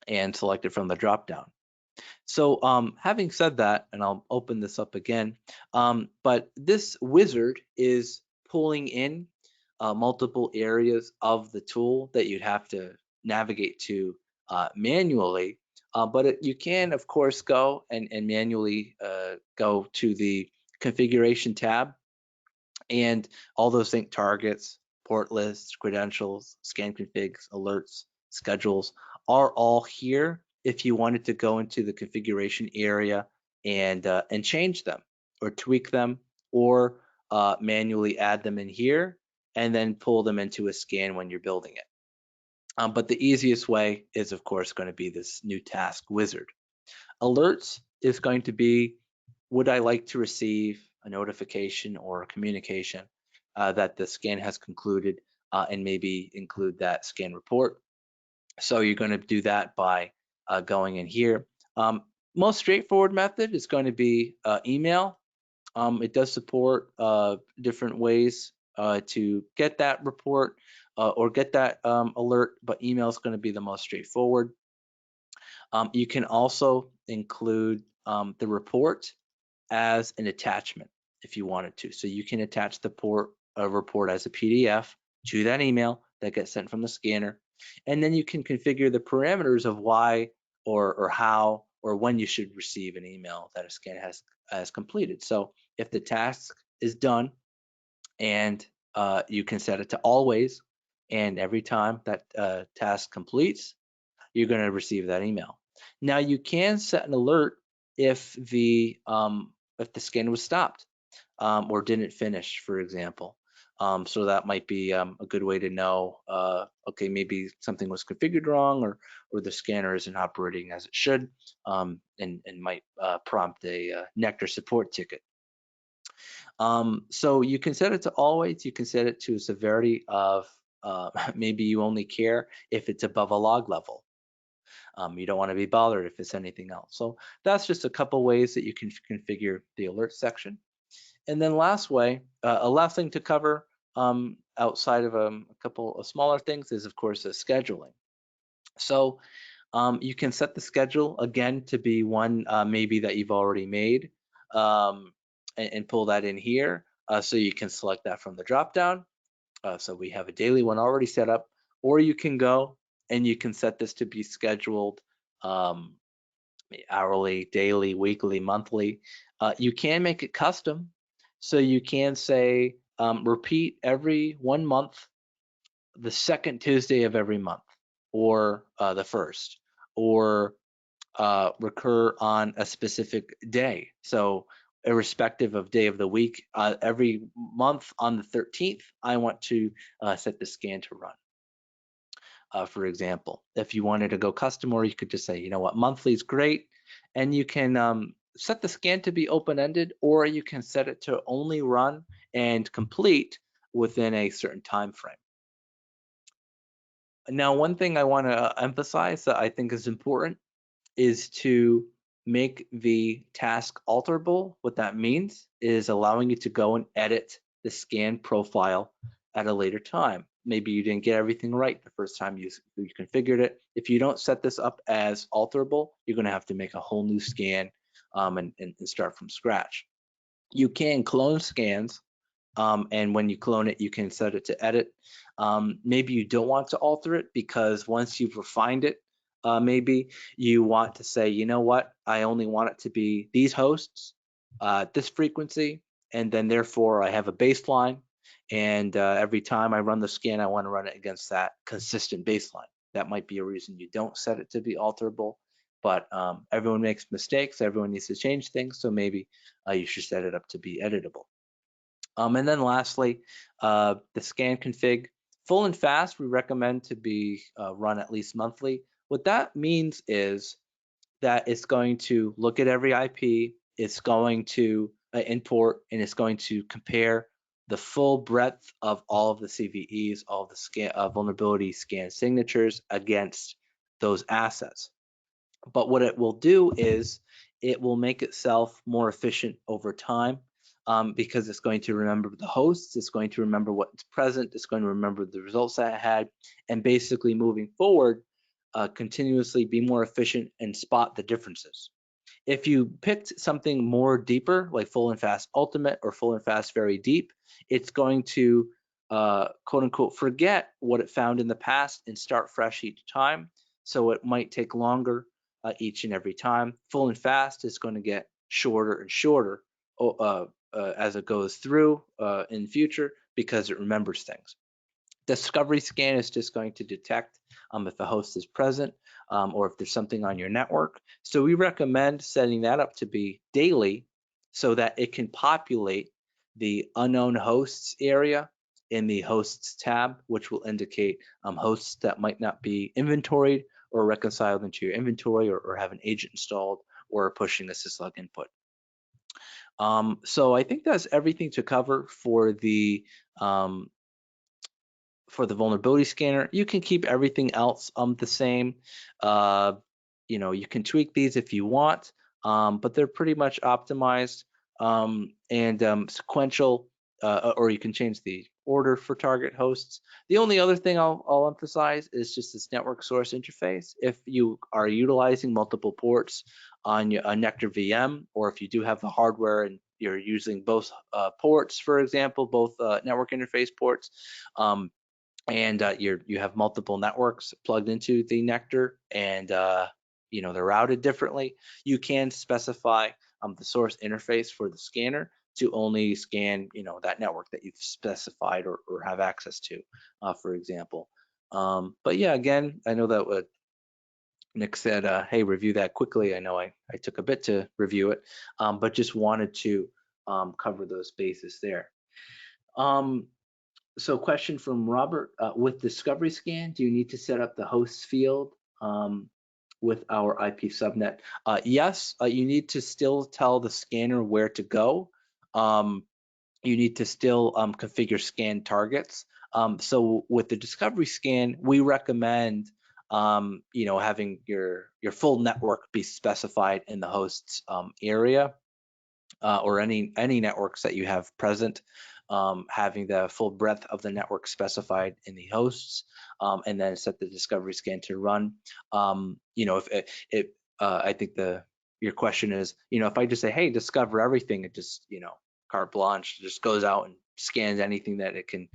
and select it from the dropdown. So having said that, and I'll open this up again, but this wizard is pulling in multiple areas of the tool that you'd have to navigate to manually. But you can, of course, go and manually go to the configuration tab, and all those sync targets, port lists, credentials, scan configs, alerts, schedules are all here if you wanted to go into the configuration area and change them or tweak them, or manually add them in here and then pull them into a scan when you're building it. But the easiest way is, of course, going to be this new task wizard. Alerts is going to be, would I like to receive a notification or a communication that the scan has concluded, and maybe include that scan report. So you're going to do that by going in here. Most straightforward method is going to be email. It does support different ways to get that report or get that alert, but email is going to be the most straightforward. You can also include the report as an attachment if you wanted to. So you can attach the report as a PDF to that email that gets sent from the scanner, and then you can configure the parameters of why or how or when you should receive an email that a scan has completed. So if the task is done, and you can set it to always, and every time that task completes, you're going to receive that email. Now you can set an alert if the scan was stopped or didn't finish, for example. So that might be a good way to know, okay, maybe something was configured wrong, or the scanner isn't operating as it should, and might prompt a NeQter support ticket. So you can set it to always, you can set it to a severity of maybe you only care if it's above a log level. You don't want to be bothered if it's anything else. So that's just a couple ways that you can configure the alert section. And then last thing to cover outside of a couple of smaller things is, of course, the scheduling. So you can set the schedule again to be one maybe that you've already made, and pull that in here. So you can select that from the dropdown. So we have a daily one already set up, or you can go and you can set this to be scheduled hourly, daily, weekly, monthly. You can make it custom. So you can say repeat every 1 month, the second Tuesday of every month, or the first, or recur on a specific day. So irrespective of day of the week, every month on the 13th, I want to set the scan to run. For example, if you wanted to go custom, or you could just say, you know what, monthly is great, and you can set the scan to be open-ended, or you can set it to only run and complete within a certain time frame. Now, one thing I want to emphasize that I think is important is to make the task alterable. What that means is allowing you to go and edit the scan profile at a later time. Maybe you didn't get everything right the first time you configured it. If you don't set this up as alterable, you're going to have to make a whole new scan and start from scratch. You can clone scans, and when you clone it, you can set it to edit. Maybe you don't want to alter it because once you've refined it, maybe you want to say, you know what, I only want it to be these hosts, this frequency, and then therefore I have a baseline, And every time I run the scan, I want to run it against that consistent baseline. That might be a reason you don't set it to be alterable, but everyone makes mistakes. Everyone needs to change things. So maybe you should set it up to be editable. And then lastly, the scan config. Full and fast, we recommend to be run at least monthly. What that means is that it's going to look at every IP, it's going to import, and it's going to compare the full breadth of all of the CVEs, all of the scan, vulnerability scan signatures against those assets. But what it will do is it will make itself more efficient over time, because it's going to remember the hosts, it's going to remember what's present, it's going to remember the results that it had, and basically moving forward, continuously be more efficient and spot the differences. If you picked something more deeper, like full and fast ultimate or full and fast very deep, it's going to quote unquote forget what it found in the past and start fresh each time. So it might take longer each and every time. Full and fast is going to get shorter and shorter as it goes through in future, because it remembers things. Discovery scan is just going to detect if a host is present, or if there's something on your network. So we recommend setting that up to be daily so that it can populate the unknown hosts area in the hosts tab, which will indicate hosts that might not be inventoried or reconciled into your inventory, or have an agent installed, or pushing a syslog input. So I think that's everything to cover um, for the vulnerability scanner. You can keep everything else the same. Uh, you can tweak these if you want, but they're pretty much optimized, and sequential, or you can change the order for target hosts. The only other thing I'll emphasize is just this network source interface. If you are utilizing multiple ports on a NeQter VM, or if you do have the hardware and you're using both ports, for example, both network interface ports, and you have multiple networks plugged into the NeQter, and they're routed differently, you can specify the source interface for the scanner to only scan that network that you've specified, or have access to, for example. But yeah, again, I know that what Nick said, hey, review that quickly. I know I took a bit to review it, but just wanted to cover those bases there. So question from Robert, with Discovery Scan, do you need to set up the host field with our IP subnet? Yes, you need to still tell the scanner where to go. You need to still configure scan targets. So with the Discovery Scan, we recommend having your full network be specified in the hosts area, or any networks that you have present, having the full breadth of the network specified in the hosts, and then set the Discovery Scan to run. If I think your question is, if I just say, hey, discover everything, it just, carte blanche, just goes out and scans anything that it can,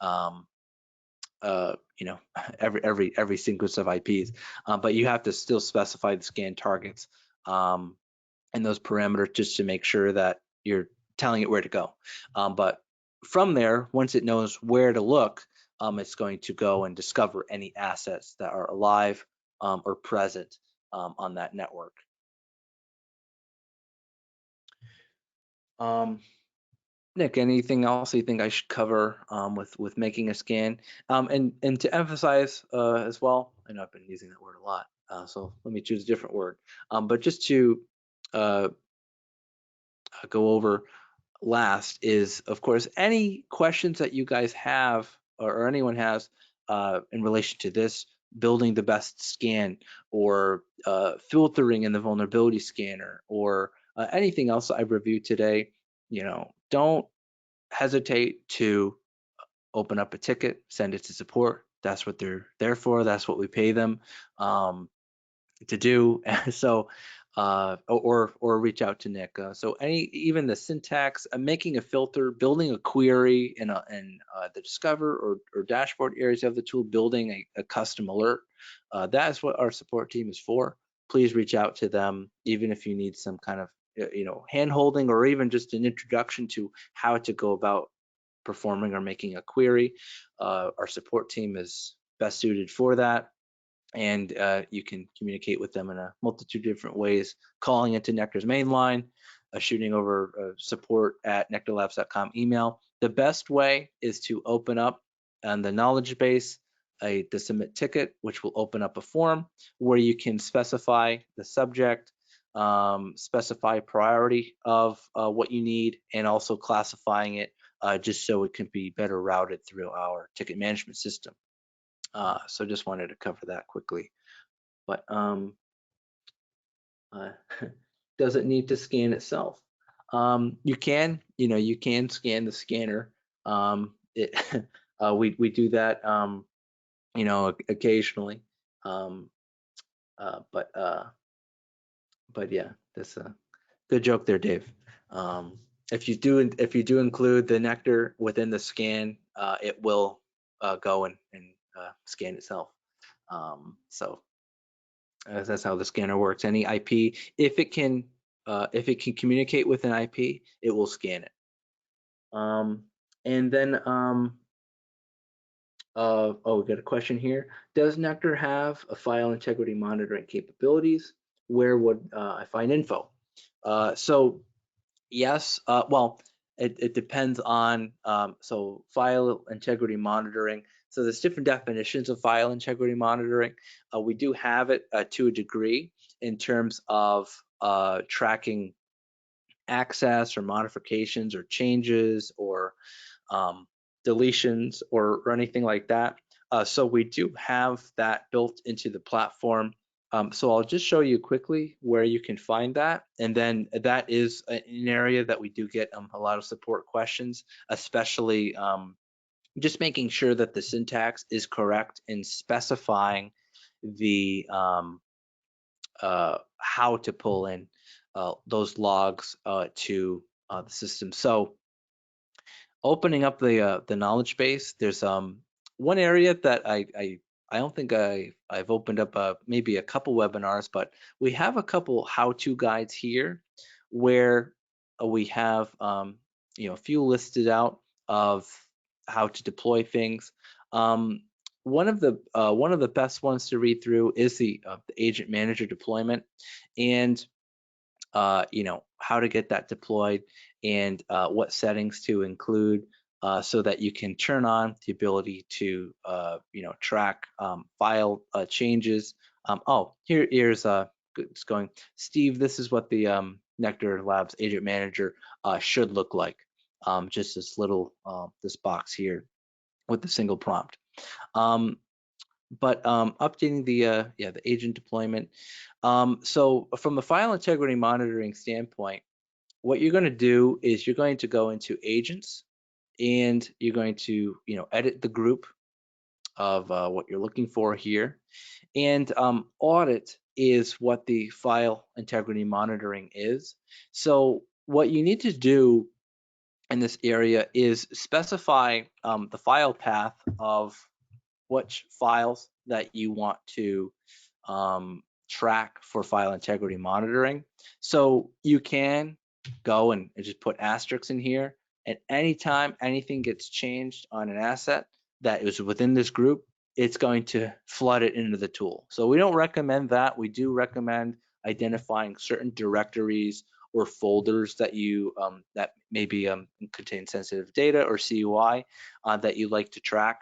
uh, you know, every sequence of IPs, but you have to still specify the scan targets, and those parameters, just to make sure that you're telling it where to go. But from there, once it knows where to look, it's going to go and discover any assets that are alive or present on that network. Nick, anything else you think I should cover with making a scan? And to emphasize as well, I know I've been using that word a lot, so let me choose a different word. But just to uh, go over last is, of course, any questions that you guys have, or anyone has, in relation to this, building the best scan, or filtering in the vulnerability scanner, or anything else I've reviewed today, don't hesitate to open up a ticket, send it to support. That's what they're there for. That's what we pay them to do. So or reach out to Nick. So even the syntax, making a filter, building a query in the discover or dashboard areas of the tool, building a custom alert, that is what our support team is for. Please reach out to them, even if you need some kind of hand holding, or even just an introduction to how to go about performing or making a query. Our support team is best suited for that, and you can communicate with them in a multitude of different ways, calling into NeQter's main line, shooting over support at nectarlabs.com email. The best way is to open up on the knowledge base the submit ticket, which will open up a form where you can specify the subject, specify priority of what you need, and also classifying it just so it can be better routed through our ticket management system. So just wanted to cover that quickly. But uh, does it need to scan itself? You can, you can scan the scanner. It, we do that, occasionally. Um, uh, but uh, but yeah, that's a good joke there, Dave. Um, if you do include the NeQter within the scan, it will go and scan itself. So that's how the scanner works. Any IP, if it can communicate with an IP, it will scan it. And then we got a question here. Does NeQter have a file integrity monitoring capabilities? Where would I find info? So yes, well, it depends on, so file integrity monitoring. So there's different definitions of file integrity monitoring. We do have it to a degree in terms of tracking access or modifications or changes or deletions or anything like that. So we do have that built into the platform. So I'll just show you quickly where you can find that. And then that is an area that we do get a lot of support questions, especially just making sure that the syntax is correct in specifying the how to pull in those logs to the system. So opening up the knowledge base, there's one area that I don't think I've opened up maybe a couple webinars, but we have a couple how-to guides here where we have a few listed out of how to deploy things. One of the best ones to read through is the agent manager deployment, and how to get that deployed and what settings to include so that you can turn on the ability to track file changes. Here's it's going, Steve, this is what the NeQter Labs Agent Manager should look like. Just this little this box here with the single prompt. But updating the agent deployment. So from a file integrity monitoring standpoint, what you're going to do is you're going to go into agents and you're going to edit the group of what you're looking for here. And audit is what the file integrity monitoring is. So what you need to do in this area is specify the file path of which files that you want to track for file integrity monitoring. So you can go and just put asterisks in here. At any time anything gets changed on an asset that is within this group, it's going to flood it into the tool. So we don't recommend that. We do recommend identifying certain directories or folders that you that maybe contain sensitive data or CUI that you like to track.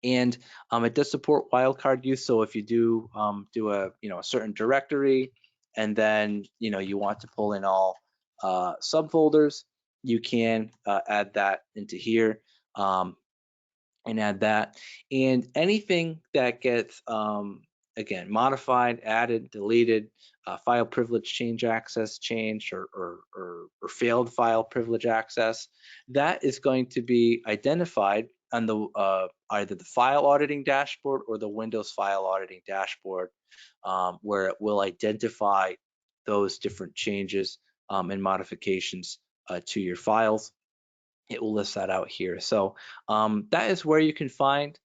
And it does support wildcard use. So if you do do a a certain directory, and then you want to pull in all subfolders, you can add that into here. And add that, and anything that gets again modified, added, deleted, file privilege change access changed, or failed file privilege access, that is going to be identified on the either the file auditing dashboard or the Windows file auditing dashboard, where it will identify those different changes and modifications to your files. It will list that out here. So that is where you can find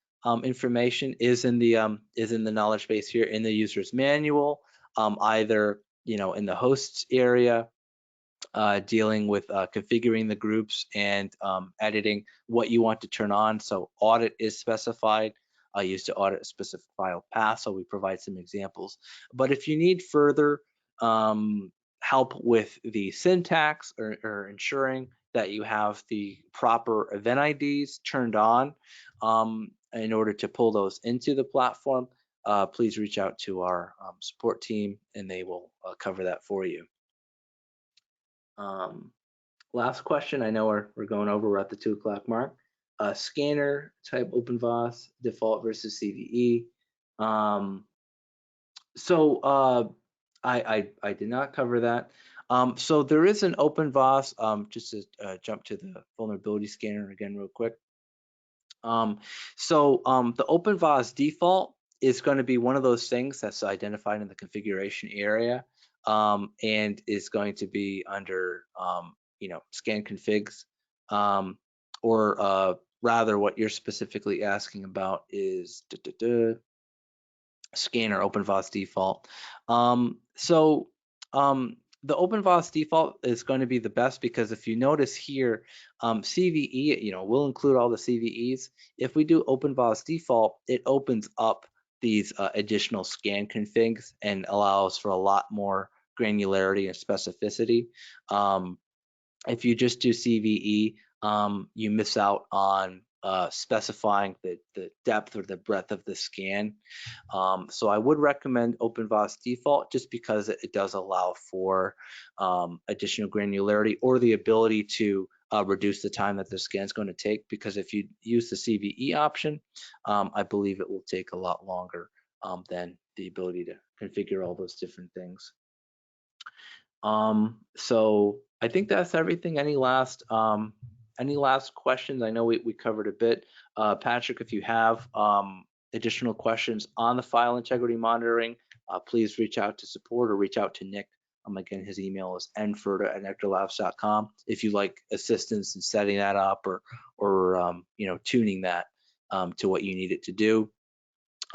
information is in the knowledge base here in the user's manual, either in the hosts area dealing with configuring the groups and editing what you want to turn on. So audit is specified. I used to audit a specific file path, so we provide some examples. But if you need further help with the syntax or ensuring that you have the proper event IDs turned on in order to pull those into the platform, please reach out to our support team and they will cover that for you. Um, Last question. I know we're going over. We're at the 2 o'clock mark. Scanner type OpenVOS default versus CVE. I did not cover that. So there is an OpenVOS. Just to jump to the vulnerability scanner again real quick. The OpenVOS default is going to be one of those things that's identified in the configuration area and is going to be under scan configs, or rather what you're specifically asking about is scanner OpenVOS default. So the OpenVOS default is going to be the best because if you notice here, CVE, we'll include all the CVEs. If we do OpenVOS default, it opens up these additional scan configs and allows for a lot more granularity and specificity. If you just do CVE, you miss out on specifying the depth or the breadth of the scan. So I would recommend OpenVOS default just because it does allow for additional granularity or the ability to reduce the time that the scan is going to take, because if you use the CVE option, I believe it will take a lot longer than the ability to configure all those different things. So I think that's everything. Any last questions? I know we covered a bit. Patrick, if you have additional questions on the file integrity monitoring, please reach out to support or reach out to Nick. Again, his email is nfurta@NeQterLabs.com. If you like assistance in setting that up or tuning that to what you need it to do.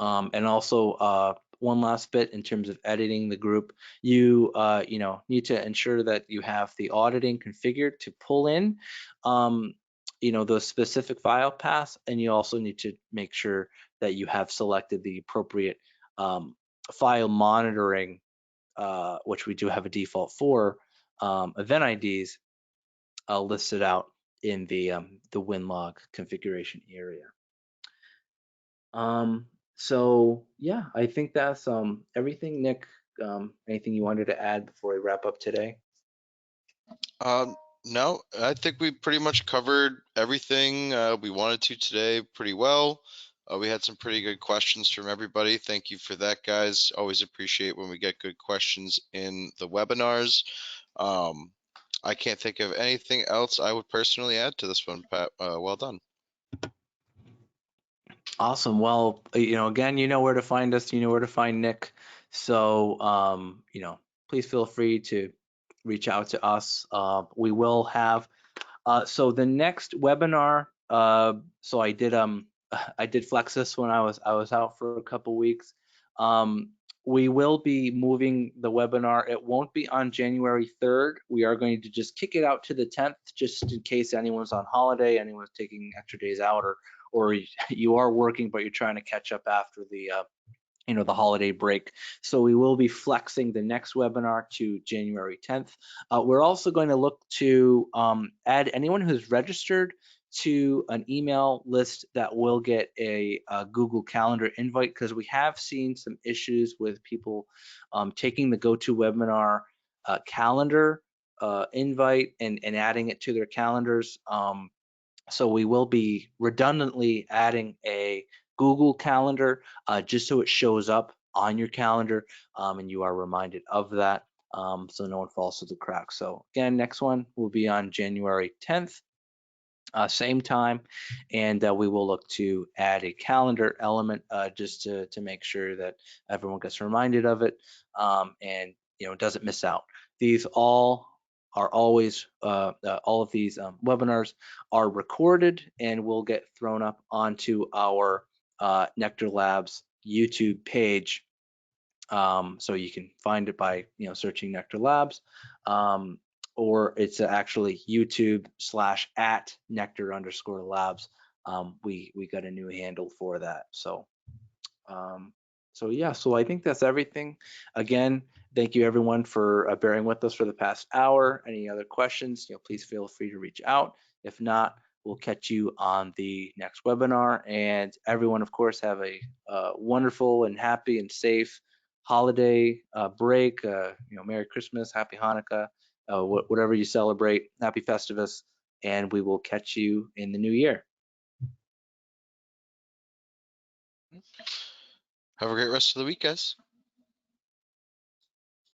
And also one last bit in terms of editing the group, you need to ensure that you have the auditing configured to pull in those specific file paths, and you also need to make sure that you have selected the appropriate file monitoring, which we do have a default for event IDs listed out in the WinLog configuration area. So yeah, I think that's everything. Nick, anything you wanted to add before we wrap up today? No, I think we pretty much covered everything we wanted to today pretty well. We had some pretty good questions from everybody. Thank you for that, guys. Always appreciate when we get good questions in the webinars. I can't think of anything else I would personally add to this one, Pat. Well done. Awesome. Well, again, you know where to find us. You know where to find Nick. So, please feel free to reach out to us. We will have. So the next webinar. So I did I did flex this when I was out for a couple weeks. We will be moving the webinar. It won't be on January 3rd. We are going to just kick it out to the 10th, just in case anyone's on holiday, anyone's taking extra days out, or you are working but you're trying to catch up after the the holiday break. So we will be flexing the next webinar to January 10th. We're also going to look to add anyone who's registered to an email list that will get a Google Calendar invite, because we have seen some issues with people taking the GoToWebinar calendar invite and adding it to their calendars. So we will be redundantly adding a Google Calendar just so it shows up on your calendar and you are reminded of that, so no one falls through the cracks. So again, next one will be on January 10th, same time, and we will look to add a calendar element just to make sure that everyone gets reminded of it and doesn't miss out. These all are always all of these webinars are recorded and will get thrown up onto our NeQter Labs YouTube page. So you can find it by searching NeQter Labs. or it's actually YouTube/at NeQter_Labs. We got a new handle for that. Um, so yeah, so I think that's everything. Again, thank you everyone for bearing with us for the past hour. Any other questions, please feel free to reach out. If not, we'll catch you on the next webinar. And everyone, of course, have a wonderful and happy and safe holiday break. Merry Christmas, Happy Hanukkah, whatever you celebrate. Happy Festivus, and we will catch you in the new year. Have a great rest of the week, guys.